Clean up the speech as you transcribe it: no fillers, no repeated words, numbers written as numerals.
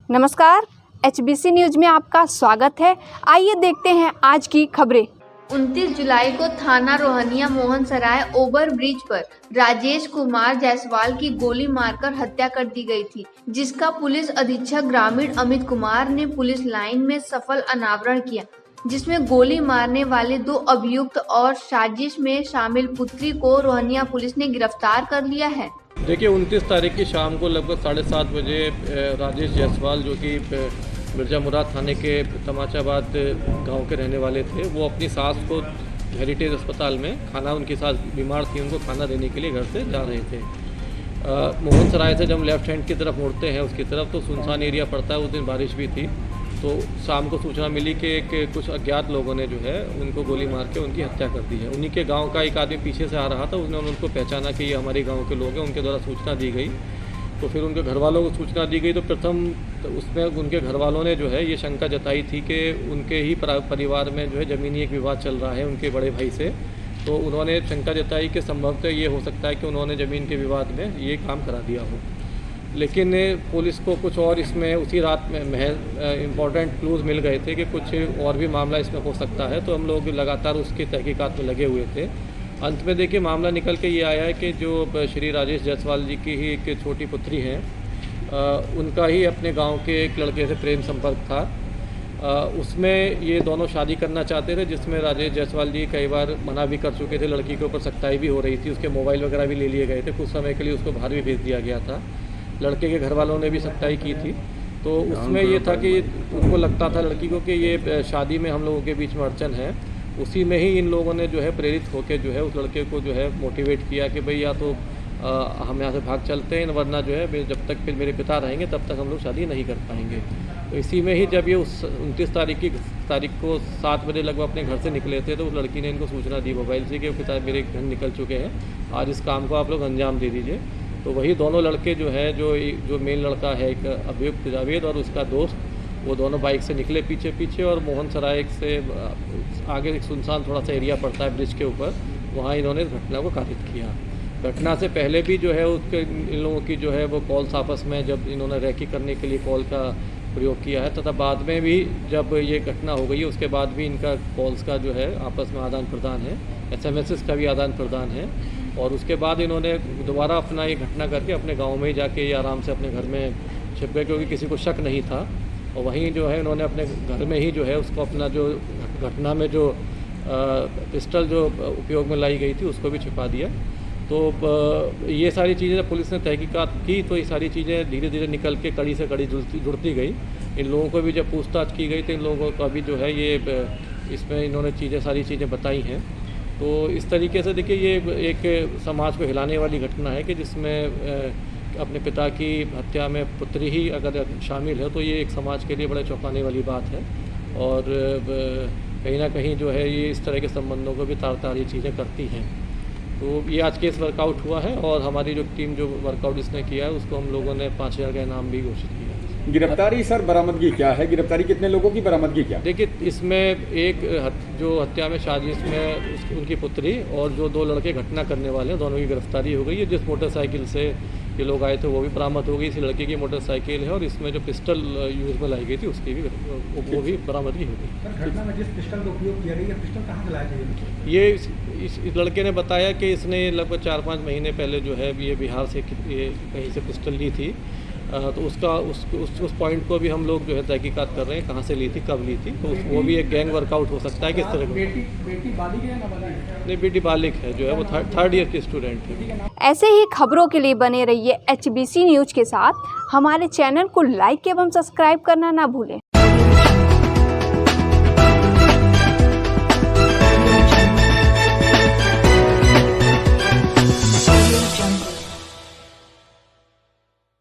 नमस्कार, HBC news में आपका स्वागत है। आइए देखते हैं आज की खबरें। 29 जुलाई को थाना रोहनिया मोहन सराय ओवर ब्रिज पर राजेश कुमार जायसवाल की गोली मारकर हत्या कर दी गई थी, जिसका पुलिस अधीक्षक ग्रामीण अमित कुमार ने पुलिस लाइन में सफल अनावरण किया, जिसमें गोली मारने वाले 2 अभियुक्त और साजिश में शामिल पुत्री को रोहनिया पुलिस ने गिरफ्तार कर लिया है। देखिए 29 तारीख की शाम को लगभग 7:30 बजे राजेश जायसवाल जो कि मिर्जा मुराद थाने के तमाचाबाद गांव के रहने वाले थे, वो अपनी सास को हेरिटेज अस्पताल में खाना, उनकी सास बीमार थी, उनको खाना देने के लिए घर से जा रहे थे। मोहन सराय से जब लेफ्ट हैंड की तरफ मुड़ते हैं उसकी तरफ तो सुनसान एरिया पड़ता है। उस दिन बारिश भी थी, तो शाम को सूचना मिली कि कुछ अज्ञात लोगों ने जो है उनको गोली मार के उनकी हत्या कर दी है। उन्हीं के गांव का एक आदमी पीछे से आ रहा था, उन्होंने उनको पहचाना कि ये हमारे गांव के लोग हैं, उनके द्वारा सूचना दी गई। तो फिर उनके घर वालों को सूचना दी गई, तो प्रथम तो उसमें उनके घर वालों ने जो है ये शंका जताई थी कि उनके ही परिवार में जो है ज़मीनी एक विवाद चल रहा है उनके बड़े भाई से। तो उन्होंने शंका जताई कि संभवतः ये हो सकता है कि उन्होंने ज़मीन के विवाद में ये काम करा दिया हो। लेकिन पुलिस को कुछ और इसमें उसी रात में इम्पॉर्टेंट क्लूज़ मिल गए थे कि कुछ और भी मामला इसमें हो सकता है, तो हम लोग लगातार उसकी तहकीकात में लगे हुए थे। अंत में देखिए मामला निकल के ये आया है कि जो श्री राजेश जायसवाल जी की ही एक छोटी पुत्री हैं, उनका ही अपने गांव के एक लड़के से प्रेम संपर्क था। उसमें ये दोनों शादी करना चाहते थे, जिसमें राजेश जायसवाल जी कई बार मना भी कर चुके थे। लड़की के ऊपर सख्ताई भी हो रही थी, उसके मोबाइल वगैरह भी ले लिए गए थे, कुछ समय के लिए उसको बाहर भी भेज दिया गया था। लड़के के घर वालों ने भी सख्ताई की थी। तो उसमें ये था कि उनको लगता था लड़की को कि ये शादी में हम लोगों के बीच में अड़चन है। उसी में ही इन लोगों ने जो है प्रेरित होकर जो है उस लड़के को जो है मोटिवेट किया कि भाई या तो हम यहाँ से भाग चलते हैं, वरना जो है जब तक फिर मेरे पिता रहेंगे तब तक हम लोग शादी नहीं कर पाएंगे। तो इसी में ही जब ये उस 29 तारीख को 7 बजे लगभग अपने घर से निकले थे, तो उस लड़की ने इनको सूचना दी मोबाइल से कि पिता मेरे घर निकल चुके हैं, आज इस काम को आप लोग अंजाम दे दीजिए। तो वही दोनों लड़के जो है जो मेन लड़का है एक अभियुक्त जावेद और उसका दोस्त, वो दोनों बाइक से निकले पीछे और मोहन सराय से आगे एक सुनसान थोड़ा सा एरिया पड़ता है ब्रिज के ऊपर, वहाँ इन्होंने इस घटना को कारित किया। घटना से पहले भी जो है उसके इन लोगों की जो है वो कॉल्स आपस में जब इन्होंने रैकी करने के लिए कॉल का प्रयोग किया है, तथा बाद में भी जब ये घटना हो गई है उसके बाद भी इनका कॉल्स का जो है आपस में आदान प्रदान है, SMS का भी आदान प्रदान है। और उसके बाद इन्होंने दोबारा अपना ये घटना करके अपने गांव में ही जाके ये आराम से अपने घर में छिप गए, क्योंकि किसी को शक नहीं था। और वहीं जो है इन्होंने अपने घर में ही जो है उसको अपना जो घटना में जो पिस्टल जो उपयोग में लाई गई थी उसको भी छिपा दिया। तो ये सारी चीज़ें पुलिस ने तहकीकात की, तो ये सारी चीज़ें धीरे धीरे निकल के कड़ी से कड़ी जुड़ती गई। इन लोगों को भी जब पूछताछ की गई तो इन लोगों का भी जो है ये इसमें इन्होंने सारी चीज़ें बताई हैं। तो इस तरीके से देखिए ये एक समाज को हिलाने वाली घटना है कि जिसमें अपने पिता की हत्या में पुत्री ही अगर शामिल है, तो ये एक समाज के लिए बड़े चौंकाने वाली बात है। और कहीं ना कहीं जो है ये इस तरह के संबंधों को भी तार ये चीज़ें करती हैं। तो ये आज केस वर्कआउट हुआ है और हमारी जो टीम जो वर्कआउट इसने किया है उसको हम लोगों ने 5000 का इनाम भी घोषित किया है। गिरफ्तारी सर, बरामदगी क्या है? गिरफ्तारी कितने लोगों की, बरामदगी क्या? देखिए इसमें एक जो हत्या में साजिश में उनकी पुत्री और जो 2 लड़के घटना करने वाले हैं, दोनों की गिरफ्तारी हो गई है। जिस मोटरसाइकिल से ये लोग आए थे वो भी बरामद हो गई। इसी लड़के की मोटरसाइकिल है और इसमें जो पिस्टल यूज़ में लाई गई थी उसकी भी वो भी बरामदगी हो गई। घटना में जिस पिस्टल का उपयोग किया गया, पिस्टल कहाँ से लाया गया? ये इस लड़के ने बताया कि इसने लगभग 4-5 महीने पहले जो है ये बिहार से कहीं से पिस्टल ली थी। तो उसका उस पॉइंट को भी हम लोग जो है तहकीकात कर रहे हैं, कहाँ से ली थी, कब ली थी। तो वो भी एक गैंग वर्कआउट हो सकता है किस तरह का। बेटी बालिग है ना बालिग? नहीं, बेटी बालिग है, जो है वो थर्ड ईयर की स्टूडेंट है। ऐसे ही खबरों के लिए बने रहिए HBC न्यूज के साथ। हमारे चैनल को लाइक एवं सब्सक्राइब करना ना भूलें।